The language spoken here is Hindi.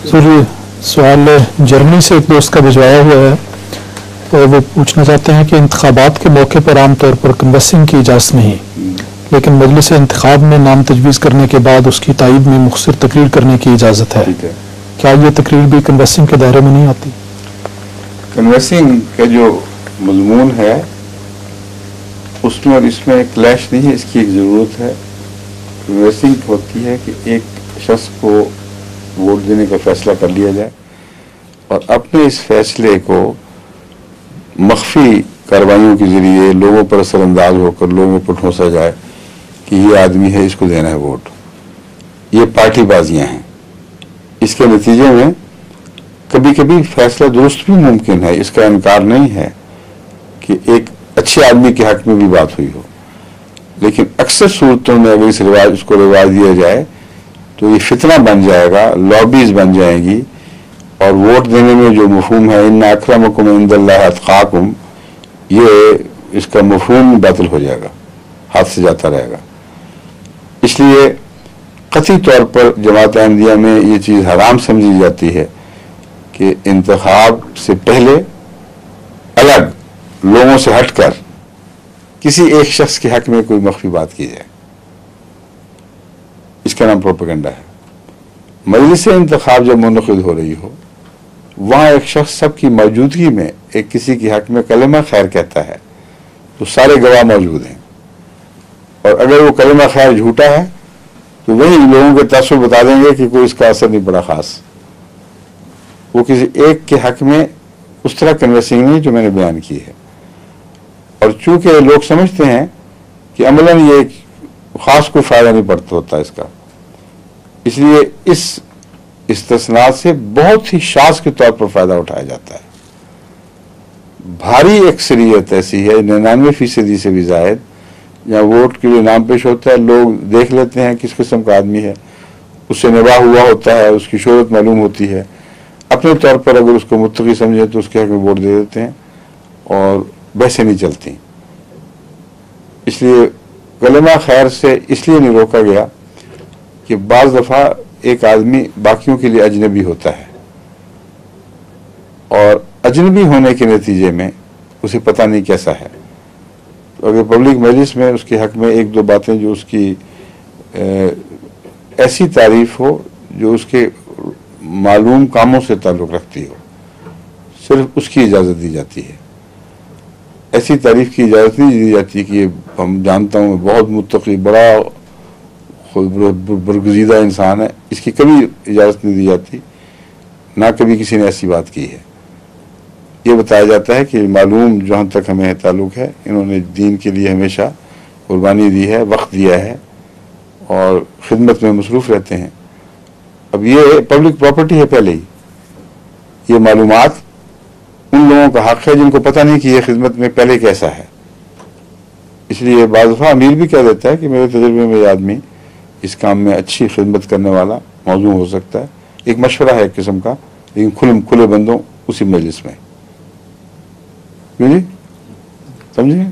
सर ये सवाल जर्मनी से एक दोस्त का भिजवाया हुआ है और वो पूछना चाहते हैं कि इंतखाबात के मौके पर आमतौर पर कन्वेंसिंग की इजाज़त नहीं, लेकिन मजलिस इंतखाब में नाम तजवीज़ करने के बाद उसकी तायीद में मुख्तसर तकरीर करने की इजाज़त है। क्या ये तकरीर भी कन्वेंसिंग के दायरे में नहीं आती? कन्वेंसिंग का जो मजमून है उसमें और इसमें क्लैश नहीं है, इसकी एक ज़रूरत है। कन्वेंसिंग होती है कि एक शख्स को वोट देने का फैसला कर लिया जाए और अपने इस फैसले को मख्फी कार्रवाइयों के जरिए लोगों पर असरअंदाज होकर लोगों पर ठोंसा जाए कि ये आदमी है, इसको देना है वोट। ये पार्टीबाजियां हैं। इसके नतीजे में कभी कभी फैसला दुरुस्त भी मुमकिन है, इसका इनकार नहीं है कि एक अच्छे आदमी के हक में भी बात हुई हो, लेकिन अक्सर सूरतों में अगर इसको रिवाज दिया जाए तो ये फितना बन जाएगा, लॉबीज बन जाएंगी और वोट देने में जो मफहूम है इन्ना अक्रमकुम इंदल्लाहि अत्काकुम, ये इसका मफहूम बातिल हो जाएगा, हाथ से जाता रहेगा। इसलिए कतई तौर पर जमात अहमदिया में ये चीज़ हराम समझी जाती है कि इंतखाब से पहले अलग लोगों से हटकर किसी एक शख्स के हक में कोई मख्फी बात की जाए। इसका नाम प्रोपेगेंडा है। मजलिस इंतखाब जब मुनक़िद हो रही हो, वहाँ एक शख्स सबकी मौजूदगी में एक किसी के हक में कलमा खैर कहता है तो सारे गवाह मौजूद हैं, और अगर वो कलमा खैर झूठा है तो वही लोगों के तसव्वुर बता देंगे कि कोई इसका असर नहीं पड़ा खास। वो किसी एक के हक में उस तरह कन्वेंसिंग नहीं जो मैंने बयान की है। और चूंकि लोग समझते हैं कि अमलन ये खास कोई फायदा नहीं पड़ता होता इसका, इसलिए इस इस्तिस्नात से बहुत ही शाज़ के तौर पर फायदा उठाया जाता है। भारी अक्सरियत ऐसी है 99% से भी जायद, जहाँ वोट के लिए नाम पेश होता है, लोग देख लेते हैं किस किस्म का आदमी है, उससे निबाह हुआ होता है, उसकी शोहरत मालूम होती है, अपने तौर पर अगर उसको मुत्तकी समझे तो उसके हक में वोट दे देते हैं और वैसे नहीं चलती। इसलिए कलमा खैर से इसलिए नहीं रोका गया कि बाज़ दफ़ा एक आदमी बाकियों के लिए अजनबी होता है और अजनबी होने के नतीजे में उसे पता नहीं कैसा है, तो अगर पब्लिक मजलिस में उसके हक में एक दो बातें जो उसकी ऐसी तारीफ हो जो उसके मालूम कामों से ताल्लुक़ रखती हो, सिर्फ उसकी इजाज़त दी जाती है। ऐसी तारीफ की इजाज़त नहीं दी जाती कि ये हम जानता हूँ बहुत मुत्तकी बड़ा बरगुज़ीदा इंसान है, इसकी कभी इजाज़त नहीं दी जाती, ना कभी किसी ने ऐसी बात की है। ये बताया जाता है कि मालूम जहाँ तक हमें ताल्लुक़ है इन्होंने दीन के लिए हमेशा कुर्बानी दी है, वक्त दिया है और ख़िदमत में मसरूफ़ रहते हैं। अब ये पब्लिक प्रॉपर्टी है पहले ही, ये मालूमात उन लोगों का हक है जिनको पता नहीं कि ये खिदमत में पहले कैसा है। इसलिए बाज़ दफ़ा अमीर भी कह देता है कि मेरे तजुर्बे में ये आदमी इस काम में अच्छी खिदमत करने वाला मौजूद हो सकता है। एक मशवरा है एक किस्म का, लेकिन खुले बंदों उसी मजलिस में। समझे?